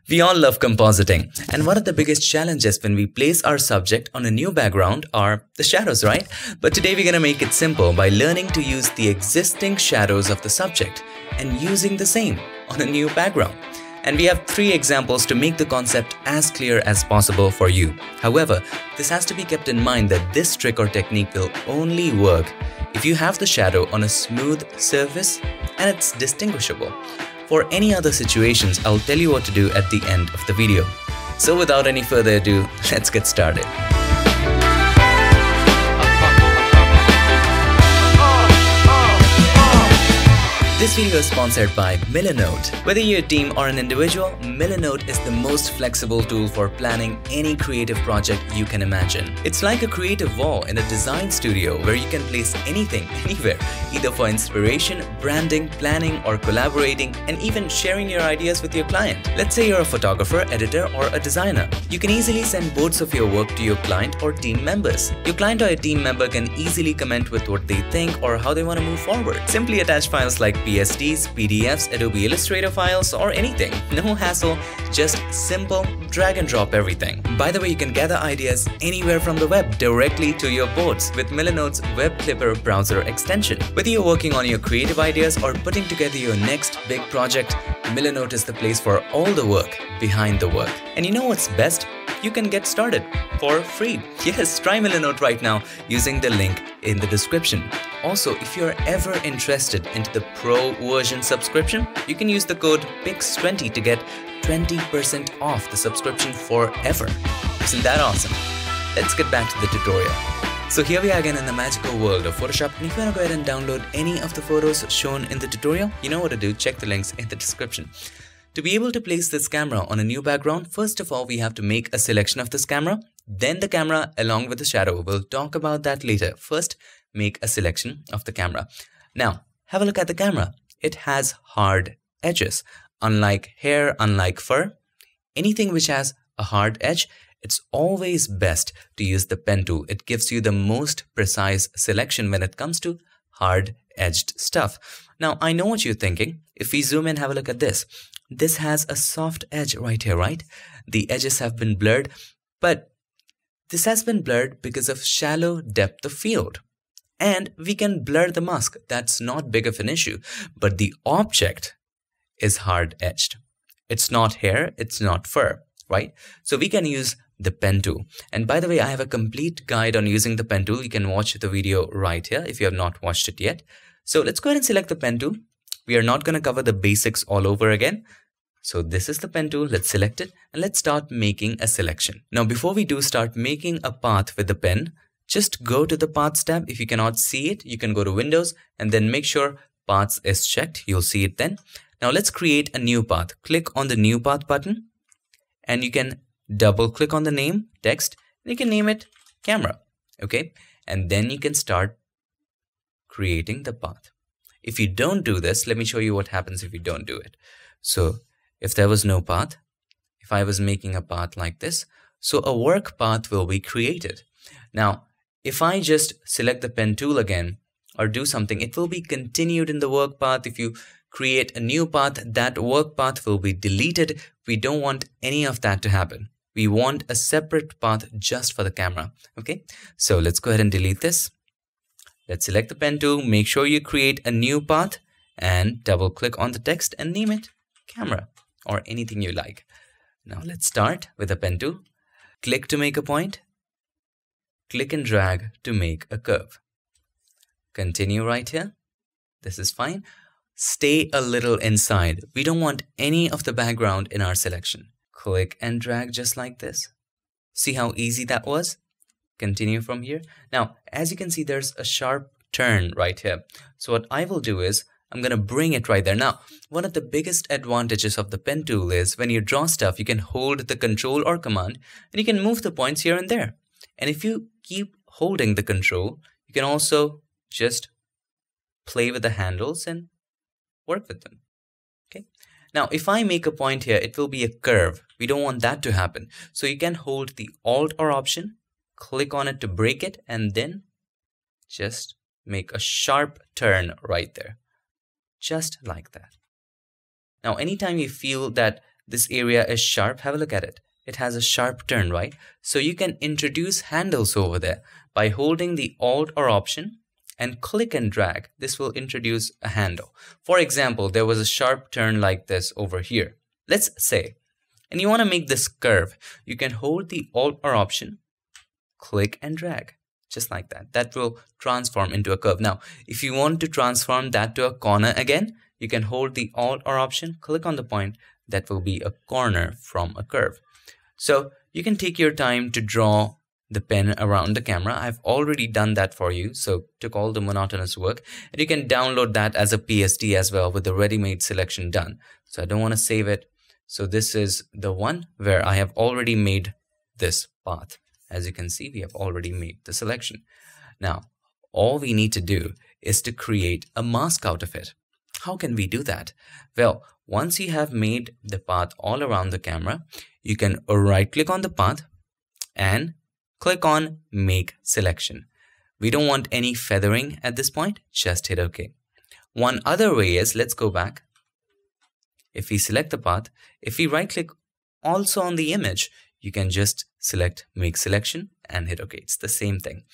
We all love compositing, and one of the biggest challenges when we place our subject on a new background are the shadows, right? But today we're gonna make it simple by learning to use the existing shadows of the subject and using the same on a new background. And we have 3 examples to make the concept as clear as possible for you. However, this has to be kept in mind that this trick or technique will only work if you have the shadow on a smooth surface and it's distinguishable. For any other situations, I'll tell you what to do at the end of the video. So without any further ado, let's get started. This video is sponsored by Milanote. Whether you're a team or an individual, Milanote is the most flexible tool for planning any creative project you can imagine. It's like a creative wall in a design studio where you can place anything, anywhere, either for inspiration, branding, planning, or collaborating, and even sharing your ideas with your client. Let's say you're a photographer, editor, or a designer. You can easily send boards of your work to your client or team members. Your client or a team member can easily comment with what they think or how they want to move forward. Simply attach files like PSTs, PDFs, Adobe Illustrator files, or anything. No hassle, just simple drag and drop everything. By the way, you can gather ideas anywhere from the web directly to your boards with Milanote's Web Clipper browser extension. Whether you're working on your creative ideas or putting together your next big project, Milanote is the place for all the work behind the work. And you know what's best? You can get started for free. Yes, try Milanote right now using the link in the description. Also, if you're ever interested into the Pro version subscription, you can use the code PIX20 to get 20% off the subscription forever. Isn't that awesome? Let's get back to the tutorial. So here we are again in the magical world of Photoshop, and if you want to go ahead and download any of the photos shown in the tutorial, you know what to do, check the links in the description. To be able to place this camera on a new background, first of all, we have to make a selection of this camera, then the camera along with the shadow. We'll talk about that later. First, make a selection of the camera. Now, have a look at the camera. It has hard edges. Unlike hair, unlike fur, anything which has a hard edge, it's always best to use the pen tool. It gives you the most precise selection when it comes to hard-edged stuff. Now, I know what you're thinking. If we zoom in, have a look at this. This has a soft edge right here, right? The edges have been blurred, but this has been blurred because of shallow depth of field. And we can blur the mask. That's not big of an issue. But the object is hard-edged. It's not hair, it's not fur, right? So we can use the pen tool. And by the way, I have a complete guide on using the pen tool. You can watch the video right here if you have not watched it yet. So let's go ahead and select the pen tool. We are not going to cover the basics all over again. So this is the pen tool. Let's select it and let's start making a selection. Now, before we do start making a path with the pen, just go to the Paths tab. If you cannot see it, you can go to Windows and then make sure Paths is checked. You'll see it then. Now let's create a new path. Click on the New Path button and you can double click on the name, text, and you can name it Camera. Okay, and then you can start creating the path. If you don't do this, let me show you what happens if you don't do it. So if there was no path, if I was making a path like this, so a work path will be created. Now, if I just select the pen tool again or do something, it will be continued in the work path. If you create a new path, that work path will be deleted. We don't want any of that to happen. We want a separate path just for the camera. Okay, so let's go ahead and delete this. Let's select the pen tool, make sure you create a new path and double click on the text and name it Camera or anything you like. Now let's start with the pen tool. Click to make a point. Click and drag to make a curve. Continue right here. This is fine. Stay a little inside. We don't want any of the background in our selection. Click and drag just like this. See how easy that was? Continue from here. Now, as you can see, there's a sharp turn right here. So what I will do is I'm going to bring it right there. Now, one of the biggest advantages of the pen tool is when you draw stuff, you can hold the control or command and you can move the points here and there. And if you keep holding the control, you can also just play with the handles and work with them. Okay. Now, if I make a point here, it will be a curve. We don't want that to happen. So you can hold the Alt or Option, click on it to break it, and then just make a sharp turn right there. Just like that. Now, anytime you feel that This area is sharp. Have a look at it. It has a sharp turn, right? So you can introduce handles over there by holding the Alt or Option and click and drag. This will introduce a handle. For example, there was a sharp turn like this over here. Let's say, and you want to make this curve, you can hold the Alt or Option, click and drag, just like that. That will transform into a curve. Now, if you want to transform that to a corner again, you can hold the Alt or Option, click on the point. That will be a corner from a curve. So you can take your time to draw the pen around the camera. I've already done that for you, so took all the monotonous work, and you can download that as a PSD as well with the ready-made selection done. So I don't want to save it. So this is the one where I have already made this path. As you can see, we have already made the selection. Now, all we need to do is to create a mask out of it. How can we do that? Well, once you have made the path all around the camera, you can right click on the path and click on Make Selection. We don't want any feathering at this point, just hit OK. One other way is, let's go back. If we select the path, if we right click also on the image, you can just select Make Selection and hit OK. It's the same thing.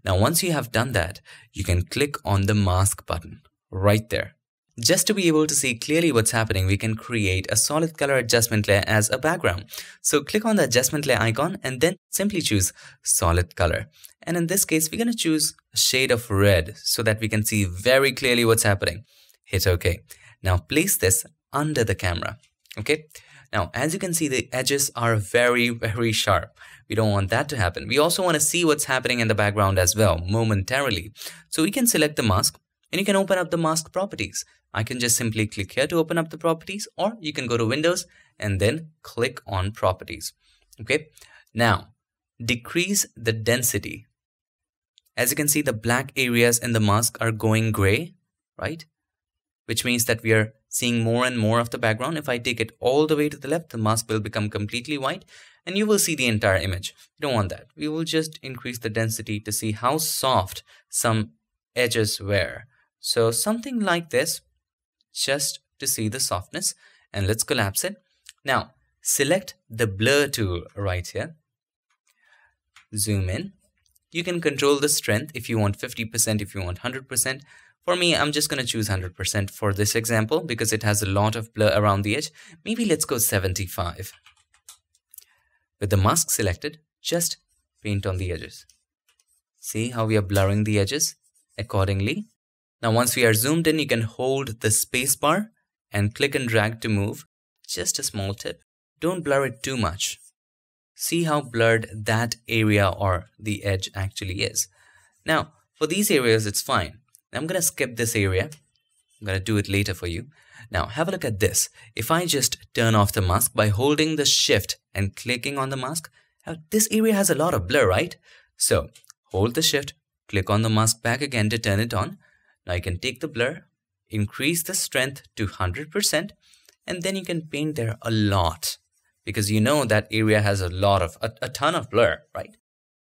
Now, once you have done that, you can click on the mask button right there. Just to be able to see clearly what's happening, we can create a solid color adjustment layer as a background. So click on the adjustment layer icon and then simply choose solid color. And in this case, we're going to choose a shade of red so that we can see very clearly what's happening. Hit OK. Now place this under the camera. Okay. Now, as you can see, the edges are very, very sharp. We don't want that to happen. We also want to see what's happening in the background as well momentarily. So we can select the mask and you can open up the mask properties. I can just simply click here to open up the properties, or you can go to Windows and then click on Properties. Okay. Now, decrease the density. As you can see, the black areas in the mask are going gray, right? Which means that we are seeing more and more of the background. If I take it all the way to the left, the mask will become completely white and you will see the entire image. We don't want that. We will just increase the density to see how soft some edges were. So something like this, just to see the softness, and let's collapse it. Now, select the blur tool right here. Zoom in. You can control the strength if you want 50%, if you want 100%. For me, I'm just going to choose 100% for this example because it has a lot of blur around the edge. Maybe let's go 75. With the mask selected, just paint on the edges. See how we are blurring the edges accordingly. Now, once we are zoomed in, you can hold the space bar and click and drag to move. Just a small tip. Don't blur it too much. See how blurred that area or the edge actually is. Now, for these areas, it's fine. I'm going to skip this area. I'm going to do it later for you. Now, have a look at this. If I just turn off the mask by holding the shift and clicking on the mask, this area has a lot of blur, right? So, hold the shift, click on the mask back again to turn it on. Now you can take the blur, increase the strength to 100%, and then you can paint there a lot because you know that area has a ton of blur, right?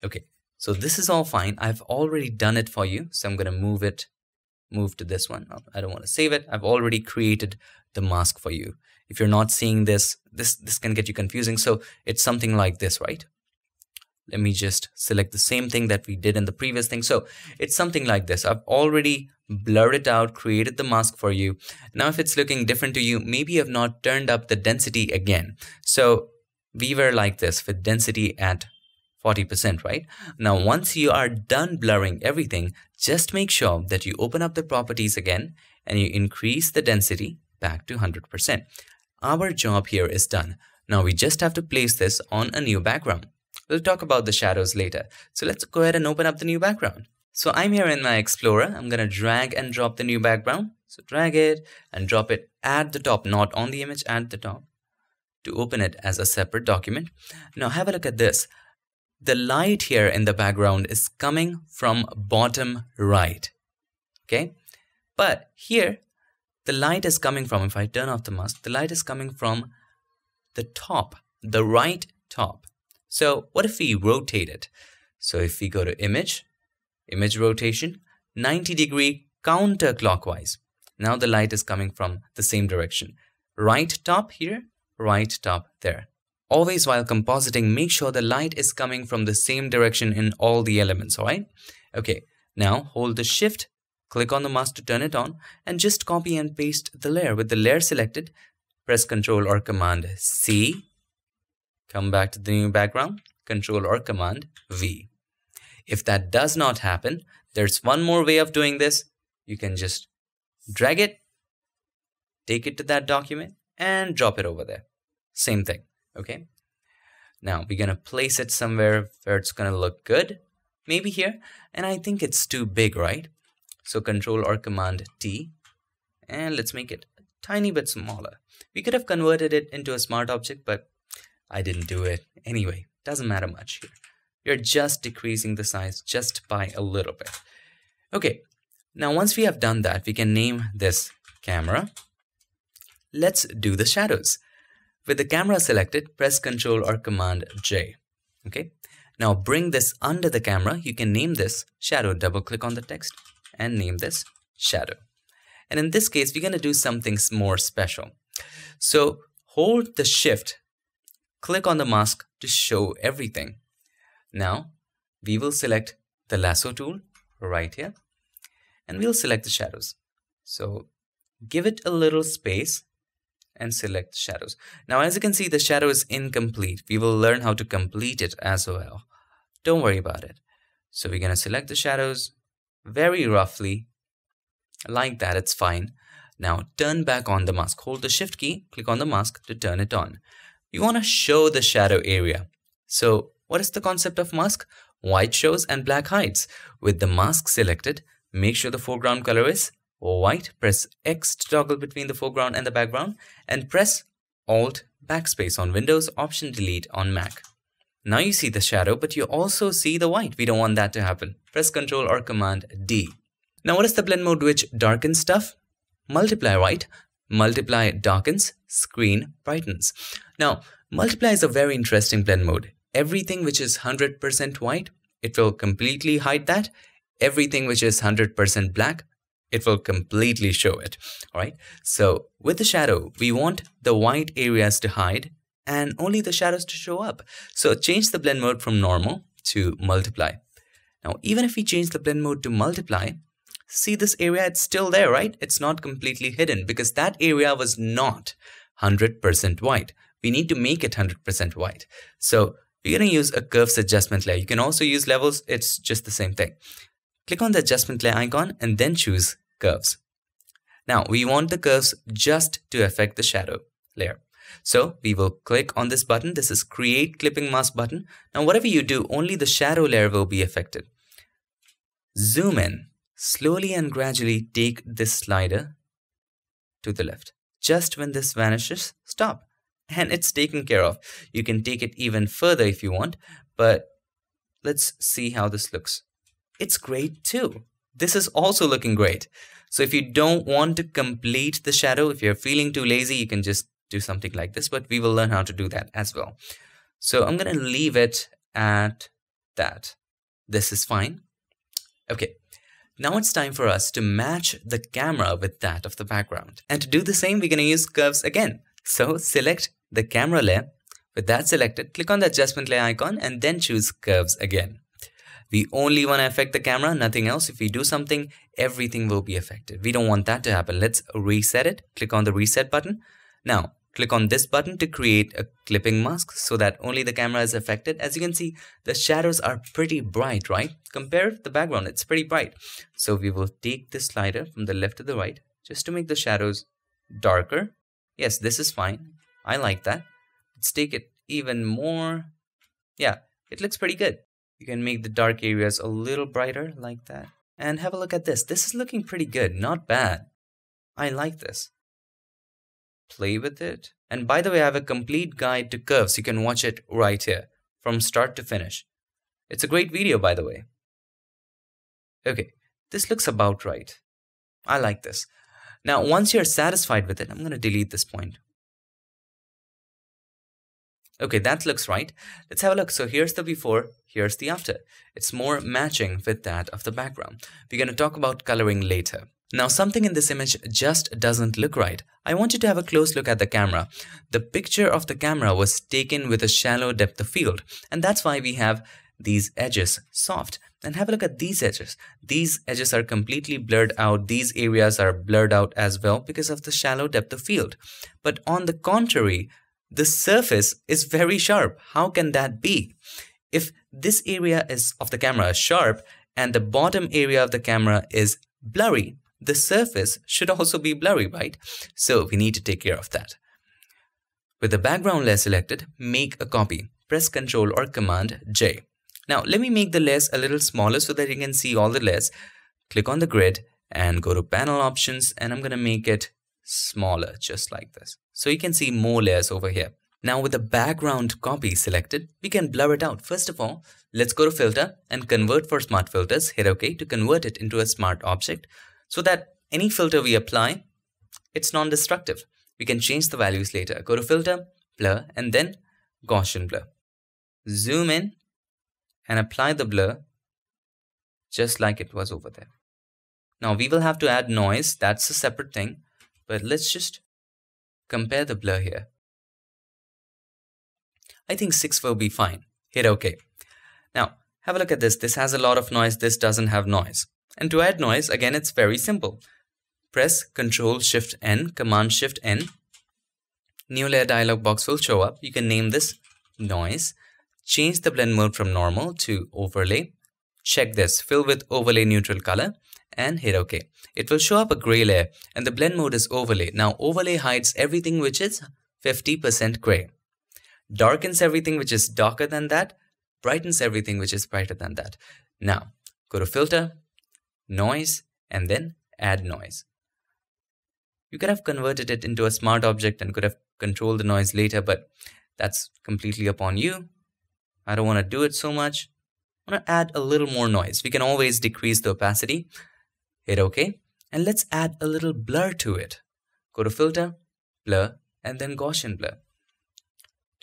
Okay, so this is all fine. I've already done it for you. So I'm going to move to this one. I don't want to save it. I've already created the mask for you. If you're not seeing this can get you confusing. So it's something like this, right? Let me just select the same thing that we did in the previous thing. So it's something like this. I've already blurred it out, created the mask for you. Now, if it's looking different to you, maybe you have not turned up the density again. So we were like this with density at 40%, right? Now, once you are done blurring everything, just make sure that you open up the properties again and you increase the density back to 100%. Our job here is done. Now we just have to place this on a new background. We'll talk about the shadows later. So let's go ahead and open up the new background. So I'm here in my Explorer. I'm going to drag and drop the new background. So drag it and drop it at the top, not on the image, at the top, to open it as a separate document. Now have a look at this. The light here in the background is coming from bottom right. Okay. But here, the light is coming from, if I turn off the mask, the light is coming from the top, the right top. So what if we rotate it? So if we go to image rotation, 90-degree counterclockwise. Now the light is coming from the same direction. Right top here, right top there. Always while compositing, make sure the light is coming from the same direction in all the elements, alright? Okay, now hold the shift, click on the mask to turn it on, and just copy and paste the layer. With the layer selected, press Ctrl or Command C, come back to the new background, Ctrl or Command V. If that does not happen, there's one more way of doing this. You can just drag it, take it to that document, and drop it over there. Same thing. Okay, now we're gonna place it somewhere where it's gonna look good, maybe here, and I think it's too big, right? So Control or Command T, and let's make it a tiny bit smaller. We could have converted it into a smart object, but I didn't do it. Anyway, doesn't matter much here. You're just decreasing the size just by a little bit. Okay, now once we have done that, we can name this camera. Let's do the shadows. With the camera selected, press Ctrl or Command J. Okay. Now bring this under the camera. You can name this shadow. Double click on the text and name this shadow. And in this case, we're going to do something more special. So hold the shift, click on the mask to show everything. Now we will select the lasso tool right here and we'll select the shadows. So give it a little space and select the shadows. Now as you can see, the shadow is incomplete. We will learn how to complete it as well. Don't worry about it. So we're going to select the shadows very roughly like that. It's fine. Now turn back on the mask. Hold the shift key, click on the mask to turn it on. You want to show the shadow area. So what is the concept of mask? White shows and black hides. With the mask selected, make sure the foreground color is white. Press X to toggle between the foreground and the background, and press Alt Backspace on Windows, Option Delete on Mac. Now you see the shadow, but you also see the white. We don't want that to happen. Press Ctrl or Command D. Now what is the blend mode which darkens stuff? Multiply, right? Multiply darkens, screen brightens. Now multiply is a very interesting blend mode. Everything which is 100% white, it will completely hide that. Everything which is 100% black, it will completely show it. All right. So with the shadow, we want the white areas to hide and only the shadows to show up. So change the blend mode from normal to multiply. Now, even if we change the blend mode to multiply, see this area, it's still there, right? It's not completely hidden because that area was not 100% white. We need to make it 100% white. So we're going to use a curves adjustment layer. You can also use levels. It's just the same thing. Click on the adjustment layer icon and then choose curves. Now we want the curves just to affect the shadow layer. So we will click on this button. This is Create Clipping Mask button. Now whatever you do, only the shadow layer will be affected. Zoom in. Slowly and gradually take this slider to the left. Just when this vanishes, stop. And it's taken care of. You can take it even further if you want, but let's see how this looks. It's great too. This is also looking great. So if you don't want to complete the shadow, if you're feeling too lazy, you can just do something like this, but we will learn how to do that as well. So I'm going to leave it at that. This is fine. Okay. Now it's time for us to match the camera with that of the background. And to do the same, we're going to use curves again. So select the camera layer. With that selected, click on the adjustment layer icon and then choose curves again. We only want to affect the camera, nothing else. If we do something, everything will be affected. We don't want that to happen. Let's reset it. Click on the reset button. Now, click on this button to create a clipping mask so that only the camera is affected. As you can see, the shadows are pretty bright, right? Compare the background, it's pretty bright. So we will take this slider from the left to the right just to make the shadows darker. Yes, this is fine. I like that. Let's take it even more. Yeah, it looks pretty good. You can make the dark areas a little brighter like that. And have a look at this. This is looking pretty good. Not bad. I like this. Play with it. And by the way, I have a complete guide to curves. You can watch it right here from start to finish. It's a great video, by the way. Okay, this looks about right. I like this. Now, once you're satisfied with it, I'm going to delete this point. Okay, that looks right. Let's have a look. So here's the before, here's the after. It's more matching with that of the background. We're going to talk about coloring later. Now something in this image just doesn't look right. I want you to have a close look at the camera. The picture of the camera was taken with a shallow depth of field, and that's why we have these edges soft. And have a look at these edges. These edges are completely blurred out. These areas are blurred out as well because of the shallow depth of field. But on the contrary, the surface is very sharp. How can that be? If this area of the camera is sharp and the bottom area of the camera is blurry, the surface should also be blurry, right? So we need to take care of that. With the background layer selected, make a copy. Press Ctrl or Command J. Now let me make the layers a little smaller so that you can see all the layers. Click on the grid and go to panel options, and I'm going to make it smaller just like this. So you can see more layers over here. Now with the background copy selected, we can blur it out. First of all, let's go to filter and convert for smart filters. Hit OK to convert it into a smart object so that any filter we apply, it's non-destructive. We can change the values later. Go to filter, blur, and then Gaussian blur. Zoom in and apply the blur just like it was over there. Now we will have to add noise. That's a separate thing, but let's just compare the blur here. I think 6 will be fine. Hit OK. Now have a look at this. This has a lot of noise. This doesn't have noise. And to add noise, again, it's very simple. Press Ctrl Shift N, Command Shift N. New layer dialog box will show up. You can name this noise. Change the blend mode from normal to overlay. Check this, fill with overlay neutral color, and hit OK. It will show up a gray layer and the blend mode is overlay. Now overlay hides everything which is 50% gray. Darkens everything which is darker than that. Brightens everything which is brighter than that. Now go to filter, noise, and then add noise. You could have converted it into a smart object and could have controlled the noise later, but that's completely upon you. I don't want to do it so much. I want to add a little more noise. We can always decrease the opacity. Hit OK. And let's add a little blur to it. Go to filter, blur, and then Gaussian blur.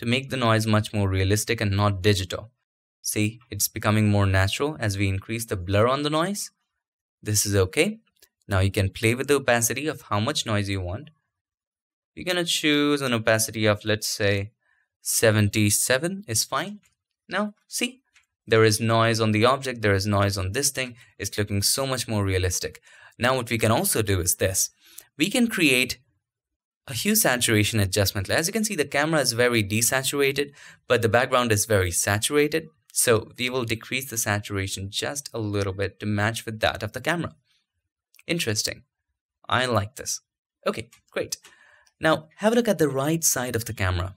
To make the noise much more realistic and not digital. See, it's becoming more natural as we increase the blur on the noise. This is OK. Now you can play with the opacity of how much noise you want. We're going to choose an opacity of, let's say, 77 is fine. Now, see, there is noise on the object, there is noise on this thing. It's looking so much more realistic. Now, what we can also do is this. We can create a hue saturation adjustment layer. As you can see, the camera is very desaturated, but the background is very saturated. So we will decrease the saturation just a little bit to match with that of the camera. Interesting. I like this. Okay, great. Now, have a look at the right side of the camera.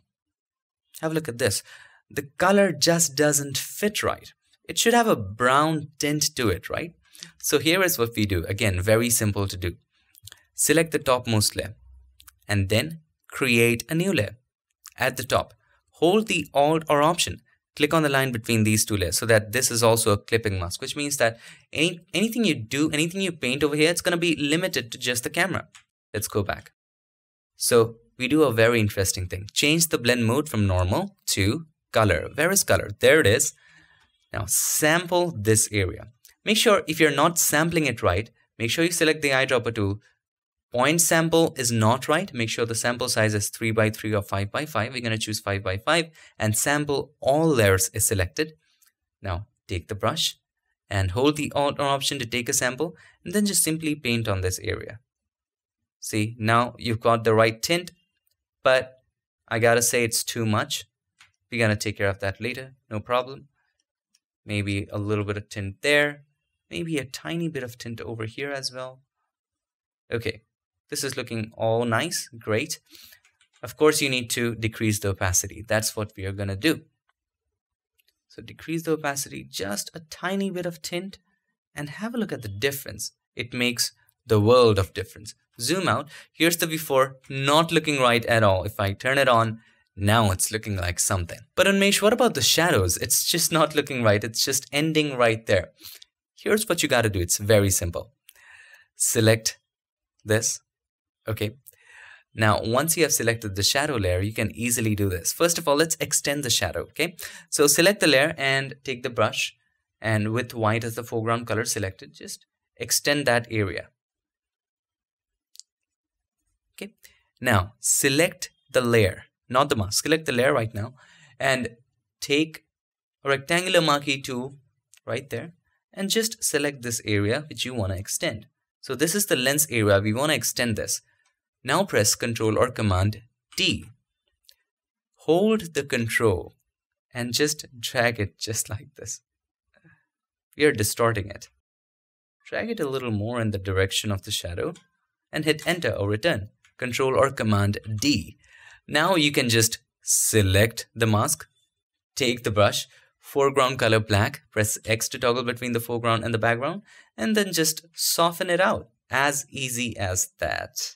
Have a look at this. The color just doesn't fit right. It should have a brown tint to it, right? So here is what we do. Again, very simple to do. Select the topmost layer and then create a new layer. At the top, hold the Alt or Option. Click on the line between these two layers so that this is also a clipping mask, which means that anything you do, anything you paint over here, it's going to be limited to just the camera. Let's go back. So we do a very interesting thing. Change the blend mode from normal to color. Where is color? There it is. Now sample this area. Make sure if you're not sampling it right, make sure you select the eyedropper tool. Point sample is not right. Make sure the sample size is 3 by 3 or 5 by 5. We're going to choose 5 by 5 and sample all layers is selected. Now take the brush and hold the Alt or Option to take a sample and then just simply paint on this area. See, now you've got the right tint, but I gotta say it's too much. We're gonna take care of that later, no problem. Maybe a little bit of tint there, maybe a tiny bit of tint over here as well. Okay, this is looking all nice, great. Of course, you need to decrease the opacity. That's what we are gonna do. So decrease the opacity, just a tiny bit of tint, and have a look at the difference. It makes the world of difference. Zoom out. Here's the before, not looking right at all. If I turn it on, now it's looking like something. But Unmesh, what about the shadows? It's just not looking right. It's just ending right there. Here's what you got to do. It's very simple. Select this. Okay. Now, once you have selected the shadow layer, you can easily do this. First of all, let's extend the shadow. Okay. So select the layer and take the brush, and with white as the foreground color selected, just extend that area. Okay. Now select the layer, not the mask. Select the layer right now and take a rectangular marquee tool right there and just select this area which you want to extend. So this is the lens area. We want to extend this. Now press Ctrl or Command D. Hold the control and just drag it just like this. We are distorting it. Drag it a little more in the direction of the shadow and hit enter or return. Ctrl or Command D. Now you can just select the mask, take the brush, foreground color black, press X to toggle between the foreground and the background, and then just soften it out. As easy as that.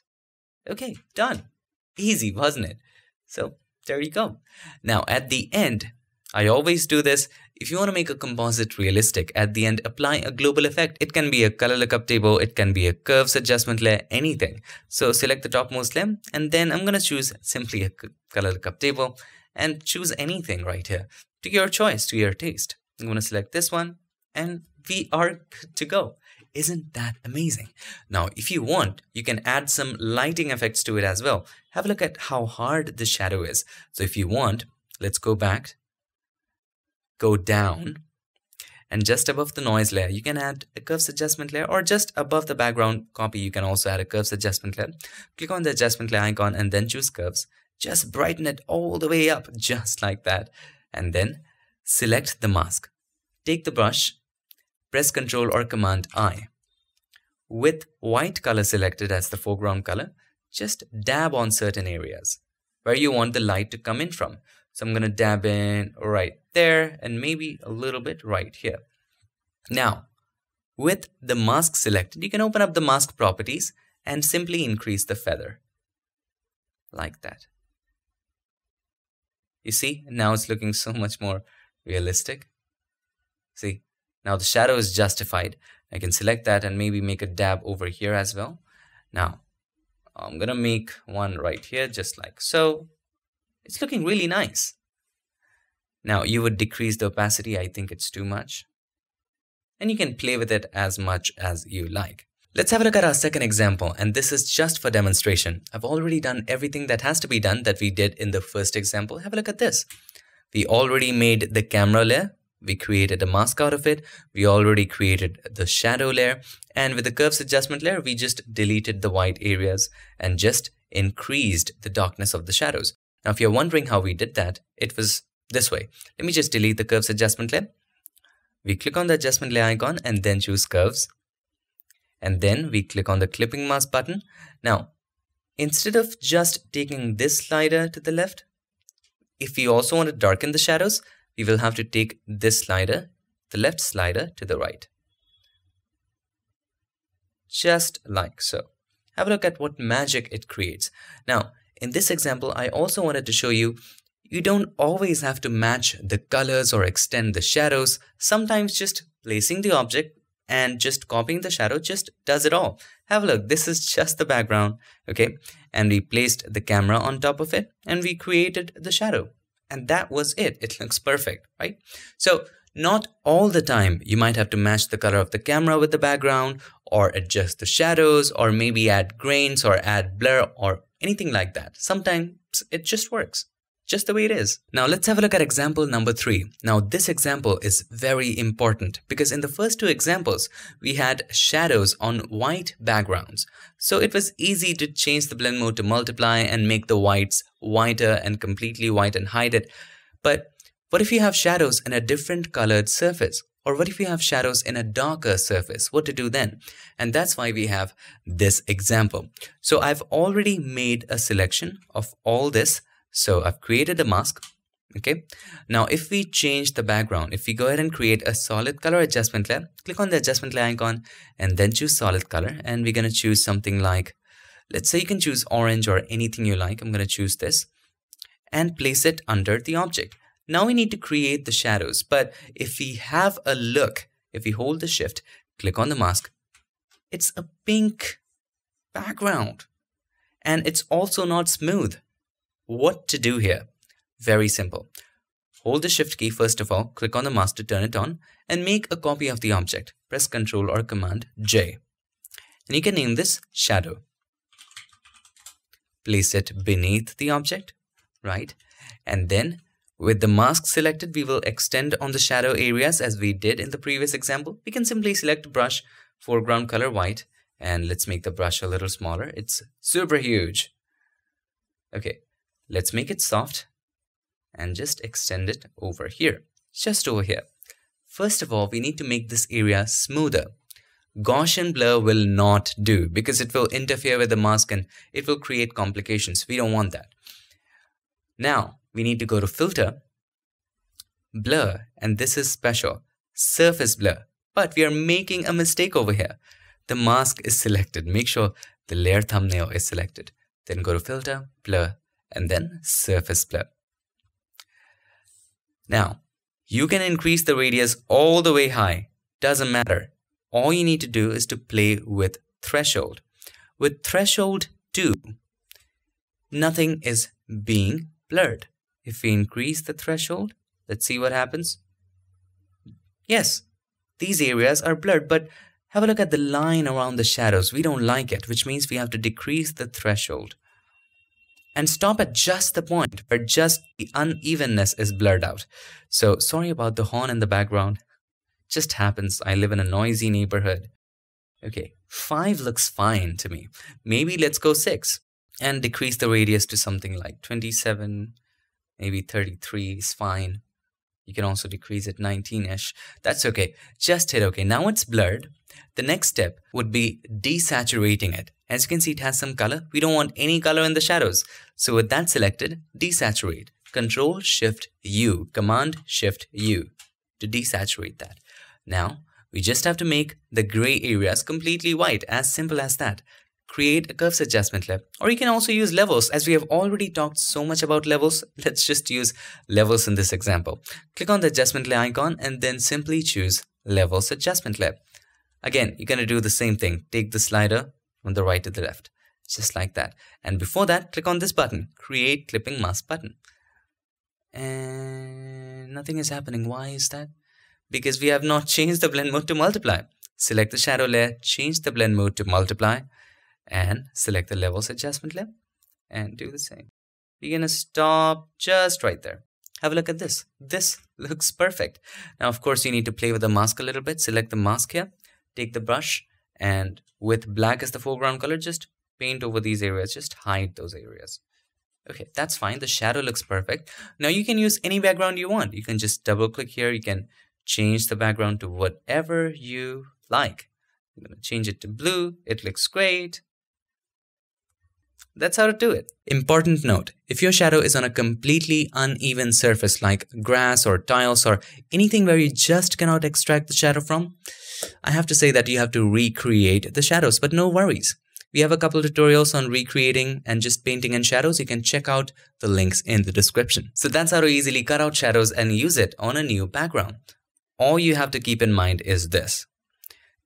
Okay, done. Easy, wasn't it? So there you go. Now at the end, I always do this. If you want to make a composite realistic, at the end, apply a global effect. It can be a color lookup table, it can be a curves adjustment layer, anything. So select the topmost layer, and then I'm going to choose simply a color lookup table and choose anything right here to your choice, to your taste. I'm going to select this one, and we are good to go. Isn't that amazing? Now, if you want, you can add some lighting effects to it as well. Have a look at how hard the shadow is. So if you want, let's go back. Go down, and just above the noise layer you can add a curves adjustment layer, or just above the background copy you can also add a curves adjustment layer. Click on the adjustment layer icon and then choose curves. Just brighten it all the way up just like that, and then select the mask. Take the brush, press Ctrl or Command I. With white color selected as the foreground color, just dab on certain areas where you want the light to come in from. So I'm going to dab in right there and maybe a little bit right here. Now, with the mask selected, you can open up the mask properties and simply increase the feather. Like that. You see, now it's looking so much more realistic. See, now the shadow is justified. I can select that and maybe make a dab over here as well. Now, I'm going to make one right here just like so. It's looking really nice. Now you would decrease the opacity. I think it's too much. And you can play with it as much as you like. Let's have a look at our second example, and this is just for demonstration. I've already done everything that has to be done that we did in the first example. Have a look at this. We already made the camera layer. We created a mask out of it. We already created the shadow layer. And with the curves adjustment layer, we just deleted the white areas and just increased the darkness of the shadows. Now, if you're wondering how we did that, it was this way. Let me just delete the curves adjustment layer. We click on the adjustment layer icon and then choose curves. And then we click on the clipping mask button. Now, instead of just taking this slider to the left, if we also want to darken the shadows, we will have to take this slider, the left slider, to the right. Just like so. Have a look at what magic it creates. Now, in this example, I also wanted to show you, you don't always have to match the colors or extend the shadows. Sometimes just placing the object and just copying the shadow just does it all. Have a look, this is just the background, okay? And we placed the camera on top of it and we created the shadow. And that was it. It looks perfect, right? So not all the time you might have to match the color of the camera with the background, or adjust the shadows, or maybe add grains or add blur or anything like that. Sometimes it just works, just the way it is. Now let's have a look at example number 3. Now this example is very important because in the first two examples, we had shadows on white backgrounds. So it was easy to change the blend mode to multiply and make the whites whiter and completely white and hide it. But what if you have shadows in a different colored surface? Or what if you have shadows in a darker surface? What to do then? And that's why we have this example. So I've already made a selection of all this. So I've created a mask. Okay. Now, if we change the background, if we go ahead and create a solid color adjustment layer, click on the adjustment layer icon and then choose solid color. And we're going to choose something like, let's say you can choose orange or anything you like. I'm going to choose this and place it under the object. Now we need to create the shadows, but if we have a look, if we hold the shift, click on the mask, it's a pink background and it's also not smooth. What to do here? Very simple. Hold the shift key first of all, click on the mask to turn it on and make a copy of the object. Press Ctrl or Command J. And you can name this shadow. place it beneath the object, right? And then with the mask selected, we will extend on the shadow areas as we did in the previous example. We can simply select brush, foreground color white, and let's make the brush a little smaller. It's super huge. Okay, let's make it soft and just extend it over here, just over here. First of all, we need to make this area smoother. Gaussian blur will not do because it will interfere with the mask and it will create complications. We don't want that. Now, we need to go to Filter, Blur, and this is special, Surface Blur. But we are making a mistake over here. The mask is selected. Make sure the layer thumbnail is selected. Then go to Filter, Blur, and then Surface Blur. Now, you can increase the radius all the way high. Doesn't matter. All you need to do is to play with threshold. With threshold 2, nothing is being blurred. If we increase the threshold, let's see what happens. Yes, these areas are blurred, but have a look at the line around the shadows. We don't like it, which means we have to decrease the threshold. And stop at just the point where just the unevenness is blurred out. So sorry about the horn in the background. Just happens. I live in a noisy neighborhood. Okay, 5 looks fine to me. Maybe let's go 6 and decrease the radius to something like 27, maybe 33 is fine. You can also decrease it 19-ish. That's okay. Just hit OK. Now it's blurred. The next step would be desaturating it. As you can see, it has some color. We don't want any color in the shadows. So with that selected, desaturate. Control-Shift-U. Command-Shift-U to desaturate that. Now, we just have to make the gray areas completely white. As simple as that. Create a curves adjustment layer. Or you can also use levels. As we have already talked so much about levels, let's just use levels in this example. Click on the adjustment layer icon and then simply choose Levels Adjustment Layer. Again, you're going to do the same thing. Take the slider from the right to the left. Just like that. And before that, click on this button. Create Clipping Mask button. And nothing is happening. Why is that? Because we have not changed the blend mode to multiply. Select the shadow layer, change the blend mode to multiply, and select the levels adjustment layer and do the same. We're going to stop just right there. Have a look at this. This looks perfect. Now, of course, you need to play with the mask a little bit. Select the mask here, take the brush, and with black as the foreground color, just paint over these areas. Just hide those areas. Okay, that's fine. The shadow looks perfect. Now, you can use any background you want. You can just double click here. You can change the background to whatever you like. I'm going to change it to blue. It looks great. That's how to do it. Important note, if your shadow is on a completely uneven surface like grass or tiles or anything where you just cannot extract the shadow from, I have to say that you have to recreate the shadows, but no worries. We have a couple tutorials on recreating and just painting in shadows. You can check out the links in the description. So that's how to easily cut out shadows and use it on a new background. All you have to keep in mind is this.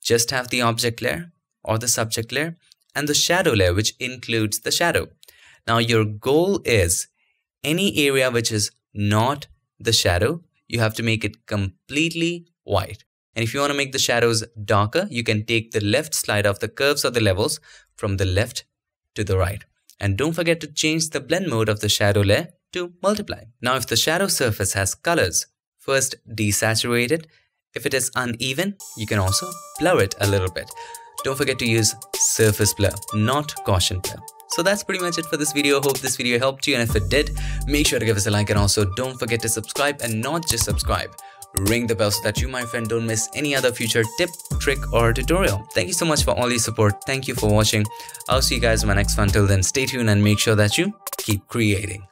Just have the object layer or the subject layer and the shadow layer, which includes the shadow. Now your goal is any area which is not the shadow, you have to make it completely white. And if you want to make the shadows darker, you can take the left slide of the curves or the levels from the left to the right. And don't forget to change the blend mode of the shadow layer to multiply. Now if the shadow surface has colors, first desaturate it. If it is uneven, you can also blur it a little bit. Don't forget to use surface blur, not Gaussian blur. So that's pretty much it for this video. Hope this video helped you, and if it did, make sure to give us a like, and also don't forget to subscribe, and not just subscribe. Ring the bell so that you, my friend, don't miss any other future tip, trick, or tutorial. Thank you so much for all your support. Thank you for watching. I'll see you guys in my next one. Till then, stay tuned and make sure that you keep creating.